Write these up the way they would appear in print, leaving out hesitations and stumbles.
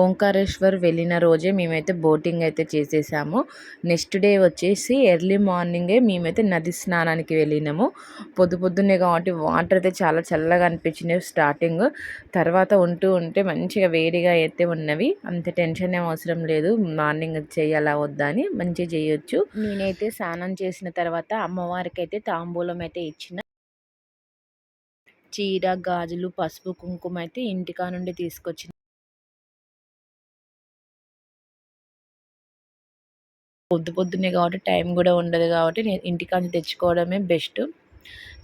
ఓంకారేశ్వర్ వెళ్ళిన రోజే మేమైతే బోటింగ్ అయితే చేసేసాము. నెక్స్ట్ డే వచ్చేసి ఎర్లీ మార్నింగే మేమైతే నది స్నానానికి వెళ్ళినాము. పొద్దున్నే కాబట్టి వాటర్ అయితే చాలా చల్లగా అనిపించినవి స్టార్టింగ్. తర్వాత ఉంటే మంచిగా వేడిగా అయితే ఉన్నవి. అంత టెన్షన్ ఏం అవసరం లేదు, మార్నింగ్ చేయాలా వద్దా అని మంచిగా చేయొచ్చు. నేనైతే స్నానం చేసిన తర్వాత అమ్మవారికి అయితే తాంబూలం అయితే ఇచ్చిన. చీర, గాజులు, పసుపు, కుంకుమ అయితే ఇంటికా నుండి తీసుకొచ్చిన. పొద్దున్నే కాబట్టి టైం కూడా ఉండదు కాబట్టి నేను ఇంటికాంచి తెచ్చుకోవడమే బెస్ట్,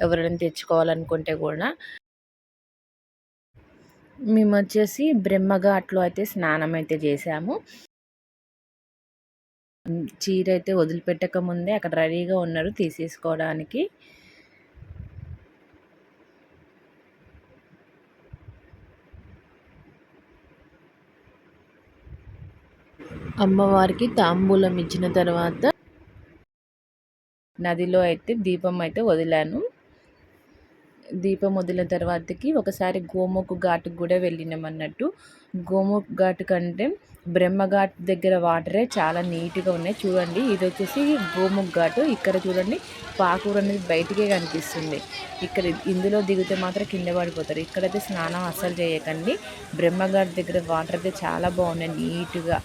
ఎవరైనా తెచ్చుకోవాలనుకుంటే కూడా. మేము వచ్చేసి బ్రహ్మఘాట్లో అయితే స్నానం అయితే చేసాము. చీర అయితే వదిలిపెట్టక ముందే అక్కడ రెడీగా ఉన్నారు తీసేసుకోవడానికి. అమ్మవారికి తాంబూలం ఇచ్చిన తర్వాత నదిలో అయితే దీపం అయితే వదిలాను. దీపం వదిలిన తర్వాతకి ఒకసారి గోముఖ్ ఘాట్కి కూడా వెళ్ళినాం అన్నట్టు. గోముఖ్ ఘాట్ కంటే బ్రహ్మఘాట్ దగ్గర వాటరే చాలా నీట్గా ఉన్నాయి. చూడండి, ఇది వచ్చేసి గోముఖ్ ఘాట్. ఇక్కడ చూడండి, పాకూర అనేది బయటికే కనిపిస్తుంది. ఇందులో దిగితే మాత్రం కింద పడిపోతారు. ఇక్కడైతే స్నానం అస్సలు చేయకండి. బ్రహ్మఘాట్ దగ్గర వాటర్ అయితే చాలా బాగున్నాయి నీట్గా.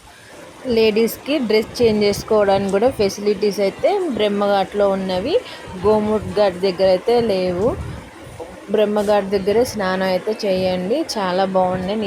లేడీస్కి డ్రెస్ చేంజ్ చేసుకోవడానికి కూడా ఫెసిలిటీస్ అయితే బ్రహ్మఘాట్లో ఉన్నవి. గోముఖ్ ఘాట్ దగ్గర అయితే లేవు. బ్రహ్మఘాట్ దగ్గరే స్నానం అయితే చేయండి, చాలా బాగున్నాయి.